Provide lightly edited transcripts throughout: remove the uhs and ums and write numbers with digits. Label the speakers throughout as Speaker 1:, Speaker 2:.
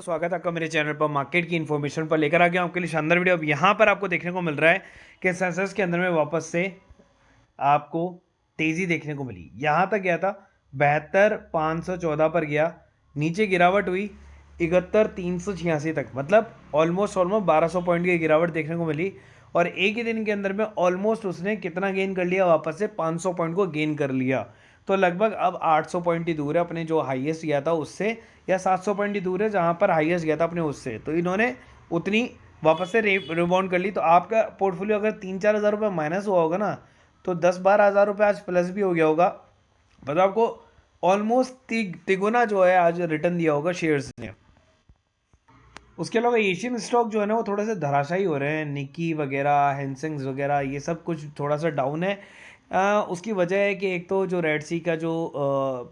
Speaker 1: स्वागत है आपका मेरे चैनल पर मार्केट की इन्फॉर्मेशन पर लेकर आ गया हूं आपके लिए शानदार वीडियो। अब यहाँ पर आपको देखने को मिल रहा है कि सेंसेक्स के अंदर में वापस से आपको तेजी देखने को मिली। यहाँ तक गया था 72,514 पर गया, नीचे गिरावट हुई 71,386 तक, मतलब ऑलमोस्ट 1200 पॉइंट की गिरावट देखने को मिली। और एक ही दिन के अंदर में ऑलमोस्ट उसने कितना गेन कर लिया, वापस से 500 पॉइंट को गेन कर लिया। तो लगभग अब 800 पॉइंट ही दूर है अपने जो हाईएस्ट गया था उससे, या 700 पॉइंट ही दूर है जहां पर हाईएस्ट गया था अपने उससे। तो इन्होंने उतनी वापस से रिबाउंड कर ली। तो आपका पोर्टफोलियो अगर 3-4 हज़ार रुपये माइनस हुआ होगा ना, तो 10-12 हज़ार रुपये आज प्लस भी हो गया होगा। मतलब आपको ऑलमोस्ट तिगुना जो है आज रिटर्न दिया होगा शेयर्स ने। उसके अलावा एशियन स्टॉक जो है ना वो थोड़ा सा धराशायी हो रहे हैं। निकी वगैरह, हैंसेंग्स वगैरह, ये सब कुछ थोड़ा सा डाउन है। उसकी वजह है कि एक तो जो रेड सी का जो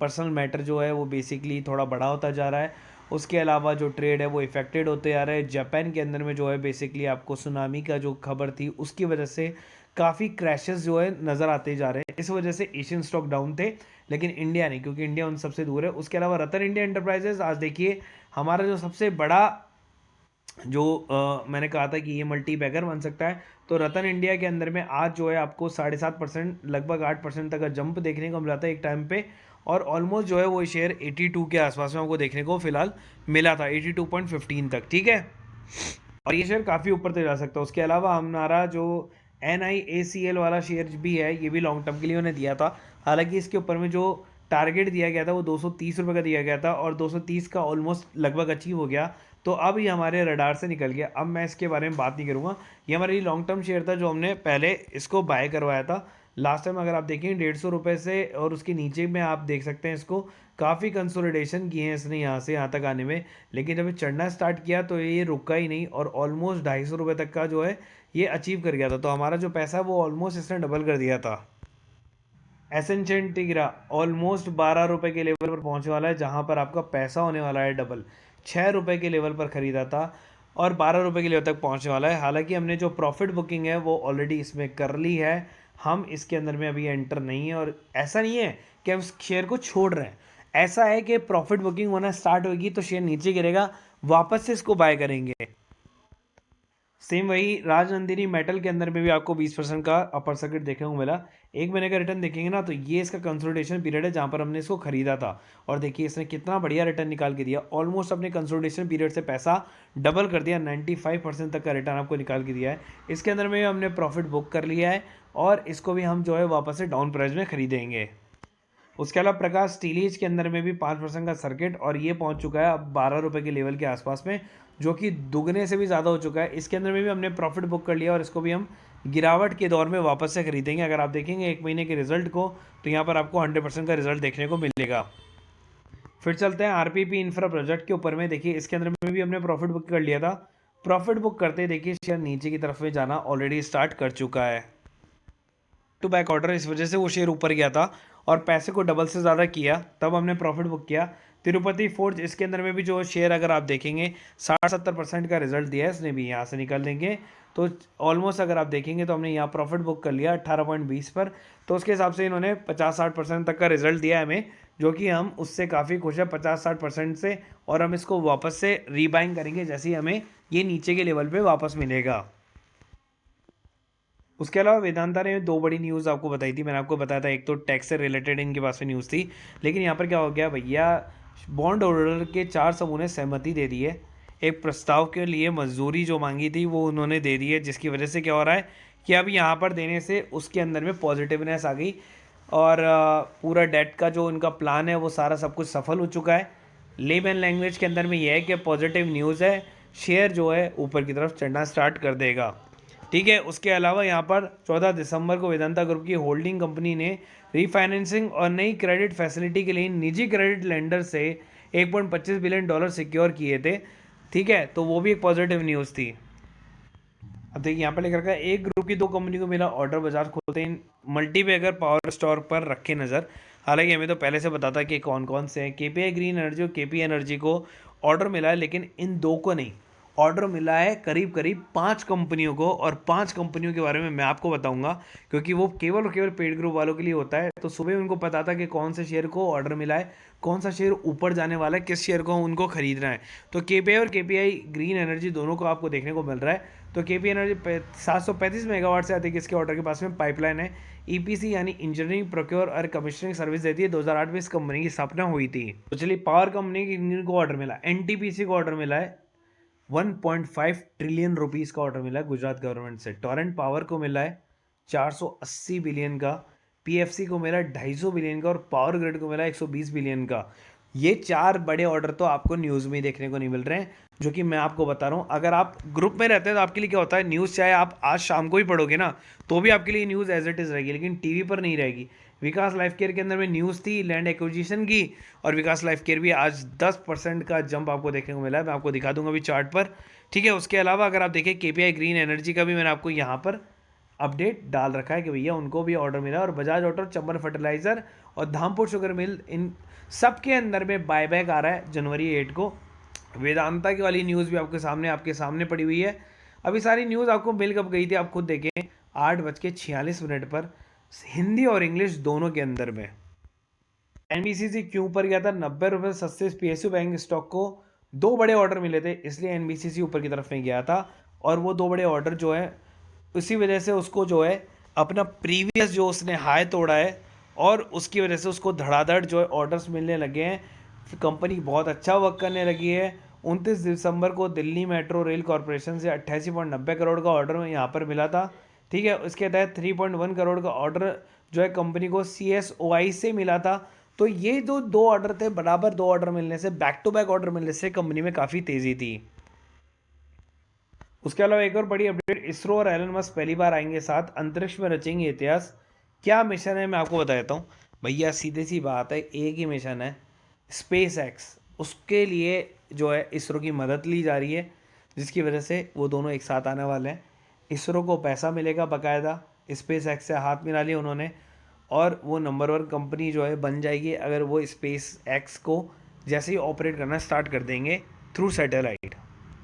Speaker 1: पर्सनल मैटर जो है वो बेसिकली थोड़ा बड़ा होता जा रहा है। उसके अलावा जो ट्रेड है वो इफेक्टेड होते आ रहा है। जापान के अंदर में जो है बेसिकली आपको सुनामी का जो खबर थी उसकी वजह से काफ़ी क्रैशेस जो है नज़र आते जा रहे हैं। इस वजह से एशियन स्टॉक डाउन थे, लेकिन इंडिया नहीं, क्योंकि इंडिया उन सबसे दूर है। उसके अलावा रतन इंडिया एंटरप्राइजेज आज देखिए हमारा जो सबसे बड़ा जो मैंने कहा था कि ये मल्टी बैगर बन सकता है, तो रतन इंडिया के अंदर में आज जो है आपको 7.5% लगभग 8% तक का जंप देखने को मिला था एक टाइम पे। और ऑलमोस्ट जो है वो शेयर 82 के आसपास में आपको देखने को फिलहाल मिला था, 82.15 तक। ठीक है, और ये शेयर काफ़ी ऊपर तक जा सकता है। उसके अलावा हमारा जो NIACL वाला शेयर भी है, ये भी लॉन्ग टर्म के लिए उन्हें दिया था। हालांकि इसके ऊपर में जो टारगेट दिया गया था वो 230 रुपये का दिया गया था, और 230 का ऑलमोस्ट लगभग अचीव हो गया। तो अब ये हमारे रडार से निकल गया। अब मैं इसके बारे में बात नहीं करूँगा। ये हमारे लिए लॉन्ग टर्म शेयर था जो हमने पहले इसको बाय करवाया था लास्ट टाइम। अगर आप देखें 150 रुपये से और उसके नीचे में आप देख सकते हैं इसको काफ़ी कंसोलिडेशन किए हैं इसने यहाँ से यहाँ तक आने में। लेकिन जब ये चढ़ना स्टार्ट किया तो ये रुका ही नहीं, और ऑलमोस्ट 250 रुपये तक का जो है ये अचीव कर गया था। तो हमारा जो पैसा है वो ऑलमोस्ट इसने डबल कर दिया था। एसेंशियल टिगरा ऑलमोस्ट 12 रुपये के लेवल पर पहुंचने वाला है, जहां पर आपका पैसा होने वाला है डबल। 6 रुपये के लेवल पर खरीदा था और 12 रुपये के लेवल तक पहुंचने वाला है। हालांकि हमने जो प्रॉफिट बुकिंग है वो ऑलरेडी इसमें कर ली है। हम इसके अंदर में अभी एंटर नहीं है, और ऐसा नहीं है कि हम शेयर को छोड़ रहे हैं। ऐसा है कि प्रॉफिट बुकिंग होना स्टार्ट होगी तो शेयर नीचे गिरेगा, वापस से इसको बाय करेंगे। सेम वही राजनंदिनी मेटल के अंदर में भी आपको 20% का अपर सर्किट देखने को मिला। एक महीने का रिटर्न देखेंगे ना, तो ये इसका कंसोलिडेशन पीरियड है जहां पर हमने इसको खरीदा था। और देखिए इसने कितना बढ़िया रिटर्न निकाल के दिया, ऑलमोस्ट अपने कंसोलिडेशन पीरियड से पैसा डबल कर दिया। 95% तक का रिटर्न आपको निकाल के दिया है। इसके अंदर में हमने प्रॉफिट बुक कर लिया है, और इसको भी हम जो है वापस से डाउन प्राइस में खरीदेंगे। उसके अलावा प्रकाश स्टीलीज के अंदर में भी 5% का सर्किट, और ये पहुंच चुका है अब 12 रुपये के लेवल के आसपास में, जो कि दुगने से भी ज़्यादा हो चुका है। इसके अंदर में भी हमने प्रॉफिट बुक कर लिया, और इसको भी हम गिरावट के दौर में वापस से खरीदेंगे। अगर आप देखेंगे एक महीने के रिजल्ट को, तो यहाँ पर आपको 100% का रिजल्ट देखने को मिलेगा। फिर चलते हैं RPP इंफ्रा प्रोजेक्ट के ऊपर में। देखिए इसके अंदर में भी हमने प्रॉफिट बुक कर लिया था। प्रॉफिट बुक करते देखिए शेयर नीचे की तरफ में जाना ऑलरेडी स्टार्ट कर चुका है। टू बैक ऑर्डर, इस वजह से वो शेयर ऊपर गया था और पैसे को डबल से ज़्यादा किया, तब हमने प्रॉफिट बुक किया। तिरुपति फोर्ज, इसके अंदर में भी जो शेयर अगर आप देखेंगे 60-70% का रिजल्ट दिया है इसने भी। यहाँ से निकल देंगे तो ऑलमोस्ट अगर आप देखेंगे तो हमने यहाँ प्रॉफिट बुक कर लिया 18.20 पर। तो उसके हिसाब से इन्होंने 50-60% तक का रिजल्ट दिया है हमें, जो कि हम उससे काफ़ी खुश है 50-60% से। और हम इसको वापस से रीबाइंग करेंगे जैसे ही हमें ये नीचे के लेवल पर वापस मिलेगा। उसके अलावा वेदांता ने दो बड़ी न्यूज़ आपको बताई थी। मैंने आपको बताया था एक तो टैक्स से रिलेटेड इनके पास में न्यूज़ थी, लेकिन यहाँ पर क्या हो गया भैया, बॉन्ड होल्डर के 4 समूह ने सहमति दे दी है। एक प्रस्ताव के लिए मंजूरी जो मांगी थी वो उन्होंने दे दी है, जिसकी वजह से क्या हो रहा है कि अब यहाँ पर देने से उसके अंदर में पॉजिटिवनेस आ गई, और पूरा डेट का जो उनका प्लान है वो सारा सब कुछ सफल हो चुका है। लेमन लैंग्वेज के अंदर में यह है कि पॉजिटिव न्यूज़ है, शेयर जो है ऊपर की तरफ चढ़ना स्टार्ट कर देगा। ठीक है, उसके अलावा यहाँ पर 14 दिसंबर को वेदांता ग्रुप की होल्डिंग कंपनी ने रीफाइनेंसिंग और नई क्रेडिट फैसिलिटी के लिए निजी क्रेडिट लेंडर से $1.25 बिलियन सिक्योर किए थे। ठीक है, तो वो भी एक पॉजिटिव न्यूज़ थी। अब देखिए यहाँ पर लिख रखा है एक ग्रुप की 2 कंपनी को मिला ऑर्डर, बाजार खोलते ही मल्टीबैगर पावर स्टोर पर रखे नज़र। हालांकि हमें तो पहले से पता था कि कौन कौन से हैं। KPI ग्रीन एनर्जी और KP एनर्जी को ऑर्डर मिला है, लेकिन इन दो को नहीं। ऑर्डर मिला है करीब करीब 5 कंपनियों को, और 5 कंपनियों के बारे में मैं आपको बताऊंगा, क्योंकि वो केवल और केवल पेड ग्रुप वालों के लिए होता है। तो सुबह उनको पता था कि कौन से शेयर को ऑर्डर मिला है, कौन सा शेयर ऊपर जाने वाला है, किस शेयर को उनको खरीदना है। तो केपीआई और केपीआई ग्रीन एनर्जी दोनों को आपको देखने को मिल रहा है। तो केपीआई एनर्जी 735 मेगावाट से अधिक इसके ऑर्डर के पास में पाइपलाइन है। ईपीसी यानी इंजीनियरिंग प्रोक्योर और कमीशनिंग सर्विस देती है। 2008 में इस कंपनी की स्थापना हुई थी। तो चलिए, पावर कंपनी की को ऑर्डर मिला, एनटीपीसी को ऑर्डर मिला है 1.5 ट्रिलियन रुपीस का ऑर्डर मिला है गुजरात गवर्नमेंट से। टोरेंट पावर को मिला है 480 बिलियन का, पीएफसी को मिला है 250 बिलियन का, और पावर ग्रिड को मिला है 120 बिलियन का। ये 4 बड़े ऑर्डर तो आपको न्यूज़ में ही देखने को नहीं मिल रहे हैं, जो कि मैं आपको बता रहा हूँ। अगर आप ग्रुप में रहते हैं तो आपके लिए क्या होता है, न्यूज़ चाहे आप आज शाम को ही पढ़ोगे ना, तो भी आपके लिए न्यूज़ एज इट इज़ रहेगी, लेकिन टीवी पर नहीं रहेगी। विकास लाइफ केयर के अंदर में न्यूज़ थी लैंड एक्विजिशन की, और विकास लाइफ केयर भी आज 10% का जंप आपको देखने को मिला है। मैं आपको दिखा दूंगा अभी चार्ट पर, ठीक है। उसके अलावा अगर आप देखें केपीआई ग्रीन एनर्जी का भी मैंने आपको यहाँ पर अपडेट डाल रखा है कि भैया उनको भी ऑर्डर मिला, और बजाज ऑटो, चंबल फर्टिलाइजर और धामपुर शुगर मिल, इन सब के अंदर में बायबैक आ रहा है जनवरी 8 को। वेदांता की वाली न्यूज़ भी आपके सामने पड़ी हुई है। अभी सारी न्यूज़ आपको मिल कब गई थी, आप खुद देखें, 8:46 पर, हिंदी और इंग्लिश दोनों के अंदर में। एनबीसीसी क्यों ऊपर गया था, 90 रुपये सस्ते पीएसयू बैंक स्टॉक को 2 बड़े ऑर्डर मिले थे, इसलिए एनबीसीसी ऊपर की तरफ में गया था। और वो 2 बड़े ऑर्डर जो है, उसी वजह से उसको जो है अपना प्रीवियस जो उसने हाई तोड़ा है, और उसकी वजह से उसको धड़ाधड़ जो है ऑर्डर्स मिलने लगे हैं। कंपनी बहुत अच्छा वर्क करने लगी है। 29 दिसंबर को दिल्ली मेट्रो रेल कॉरपोरेशन से 88.90 करोड़ का ऑर्डर यहाँ पर मिला था, ठीक है। उसके तहत 3.1 करोड़ का ऑर्डर जो है कंपनी को CSOI से मिला था। तो ये जो 2 ऑर्डर थे, बराबर 2 ऑर्डर मिलने से, बैक टू बैक ऑर्डर मिलने से कंपनी में काफ़ी तेज़ी थी। उसके अलावा एक और बड़ी अपडेट, इसरो और एलन मस्क पहली बार आएंगे साथ, अंतरिक्ष में रचेंगे इतिहास। क्या मिशन है मैं आपको बता देता हूँ भैया, सीधी सी बात है, एक ही मिशन है, स्पेस एक्स। उसके लिए जो है इसरो की मदद ली जा रही है, जिसकी वजह से वो दोनों एक साथ आने वाले हैं। इसरो को पैसा मिलेगा बाकायदा, स्पेस एक्स से हाथ मिला लिया उन्होंने, और वो नंबर 1 कंपनी जो है बन जाएगी अगर वो स्पेस एक्स को जैसे ही ऑपरेट करना स्टार्ट कर देंगे थ्रू सैटेलाइट।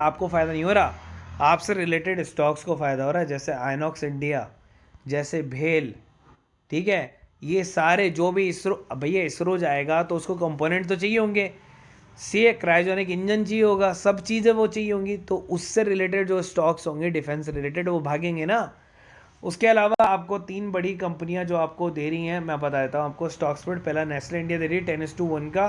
Speaker 1: आपको फ़ायदा नहीं हो रहा, आपसे रिलेटेड स्टॉक्स को फ़ायदा हो रहा है, जैसे आइनॉक्स इंडिया, जैसे भेल, ठीक है। ये सारे जो भी इसरो, भैया इसरो जाएगा तो उसको कंपोनेंट तो चाहिए होंगे, सी क्रायोजेनिक इंजन चाहिए होगा, सब चीज़ें वो चाहिए होंगी, तो उससे रिलेटेड जो स्टॉक्स होंगे डिफेंस रिलेटेड, वो भागेंगे ना। उसके अलावा आपको 3 बड़ी कंपनियां जो आपको दे रही हैं, मैं बता देता हूँ आपको स्टॉक स्प्लिट। पहला नेस्ले इंडिया दे रही है 10:1 का,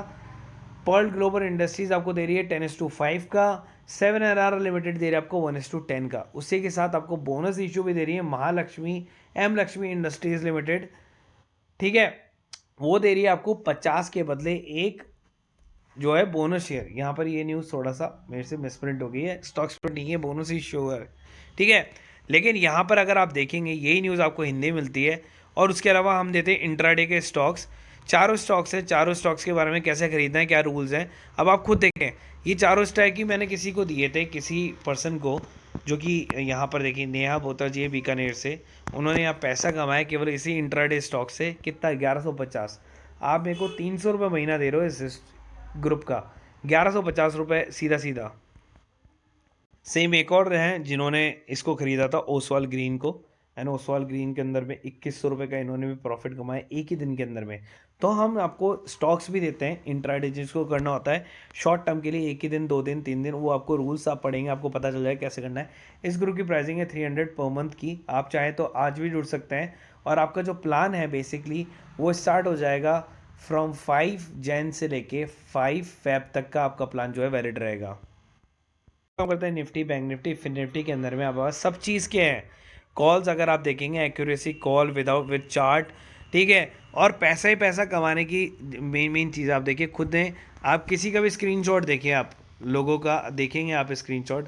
Speaker 1: पर्ल ग्लोबल इंडस्ट्रीज आपको दे रही है 10:5 का, 7RR लिमिटेड दे रही है आपको 1:10 का। उसी के साथ आपको बोनस इशू भी दे रही है Mahalakshmi M Lakshmi industries limited, ठीक है। वो दे रही है आपको 50 के बदले 1 जो है बोनस शेयर। यहाँ पर ये न्यूज़ थोड़ा सा मेरे से मिसप्रिंट हो गई है, स्टॉक स्प्लिट नहीं है, बोनस इशू है, ठीक है। लेकिन यहाँ पर अगर आप देखेंगे यही न्यूज़ आपको हिंदी में मिलती है। और उसके अलावा हम देते हैं इंट्राडे के स्टॉक्स, चारों स्टॉक्स हैं, चारों स्टॉक्स के बारे में कैसे खरीदना है, क्या रूल्स हैं, अब आप खुद देखें। ये चारों स्टॉक ही मैंने किसी को दिए थे, किसी पर्सन को, जो कि यहाँ पर देखिए नेहा बोता जी है बीकानेर से, उन्होंने यहाँ पैसा कमाया केवल इसी इंट्राडे स्टॉक से, कितना, 1150। आप मेरे को 300 रुपये महीना दे रहे हो इस ग्रुप का, 1150 रुपये सीधा सीधा। सेम एक और हैं जिन्होंने इसको खरीदा था, ओसवाल ग्रीन को, एंड ओसवाल ग्रीन के अंदर में 2100 रुपये का इन्होंने भी प्रॉफिट कमाया एक ही दिन के अंदर में। तो हम आपको स्टॉक्स भी देते हैं इंट्राडे जिसको करना होता है शॉर्ट टर्म के लिए, 1 ही दिन, 2 दिन, 3 दिन, वो आपको रूल्स आप पढ़ेंगे, आपको पता चल जाएगा कैसे करना है। इस ग्रुप की प्राइसिंग है 300 पर मंथ की, आप चाहें तो आज भी जुड़ सकते हैं। और आपका जो प्लान है बेसिकली वो स्टार्ट हो जाएगा फ्रॉम 5 जैन से लेके 5 फेब तक का आपका प्लान जो है वैलिड रहेगा। काम करते हैं Nifty, bank Nifty, fin Nifty के अंदर में आप सब चीज़ के हैं। कॉल्स अगर आप देखेंगे, एक्यूरेसी कॉल विद चार्ट, ठीक है। और पैसा ही पैसा कमाने की मेन चीज़ आप देखिए, खुद दें, आप किसी का भी स्क्रीनशॉट देखिए, आप लोगों का देखेंगे आप स्क्रीनशॉट,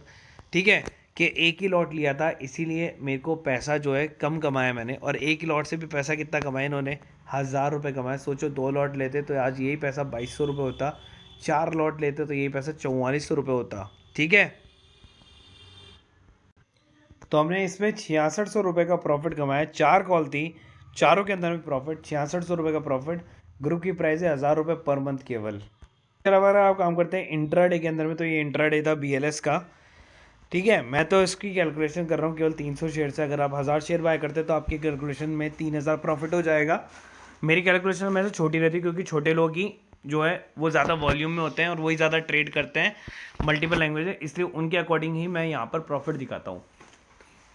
Speaker 1: ठीक है, कि एक ही लॉट लिया था इसीलिए मेरे को पैसा जो है कम कमाया मैंने, और एक ही लॉट से भी पैसा कितना कमाया इन्होंने, 1000 रुपये कमाए। सोचो 2 लॉट लेते तो आज यही पैसा 2200 रुपये होता, 4 लॉट लेते तो यही पैसा 4400 रुपये होता, ठीक है। तो हमने इसमें 6600 रुपये का प्रॉफिट कमाया, 4 कॉल थी, चारों के अंदर में प्रॉफिट 6600 रुपये का प्रॉफिट। ग्रुप की प्राइस है 1000 रुपये पर मंथ केवल। इसके अलावा अगर आप काम करते हैं इंट्राडे के अंदर में, तो ये इंट्राडे था BLS का, ठीक है, मैं तो इसकी कैलकुलेशन कर रहा हूँ केवल 300 शेयर से। अगर आप 1000 शेयर बाय करते तो आपकी कैलकुलेशन में 3000 प्रॉफिट हो जाएगा। मेरी कैलकुलेशन में से छोटी रहती है क्योंकि छोटे लोग ही जो है वो ज़्यादा वॉल्यूम में होते हैं और वही ज़्यादा ट्रेड करते हैं मल्टीपल लैंग्वेज है, इसलिए उनके अकॉर्डिंग ही मैं यहाँ पर प्रॉफिट दिखाता हूँ।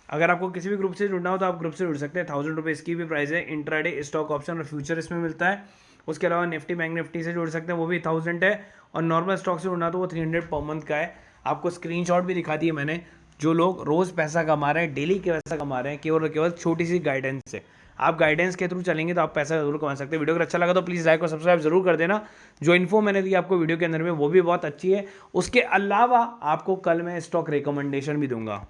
Speaker 1: अगर आपको किसी भी ग्रुप से जुड़ना हो तो आप ग्रुप से जुड़ सकते हैं। 1000 रुपये इसकी भी प्राइस है। इंट्राडे स्टॉक ऑप्शन और फ्यूचर इसमें मिलता है। उसके अलावा निफ्टी बैंक निफ्टी से जुड़ सकते हैं, वो भी 1000 है। और नॉर्मल स्टॉक से जुड़ना तो वो 300 पर मंथ का है। आपको स्क्रीनशॉट भी दिखा दिए मैंने। जो लोग रोज़ पैसा कमा रहे हैं, डेली के पैसा कमा रहे हैं, केवल और केवल छोटी सी गाइडेंस से, आप गाइडेंस के थ्रू चलेंगे तो आप पैसा जरूर कमा सकते हैं। वीडियो अगर अच्छा लगा तो प्लीज़ लाइक और सब्सक्राइब जरूर कर देना। जो इन्फो मैंने दी आपको वीडियो के अंदर में वो भी बहुत अच्छी है। उसके अलावा आपको कल मैं स्टॉक रिकमेंडेशन भी दूंगा।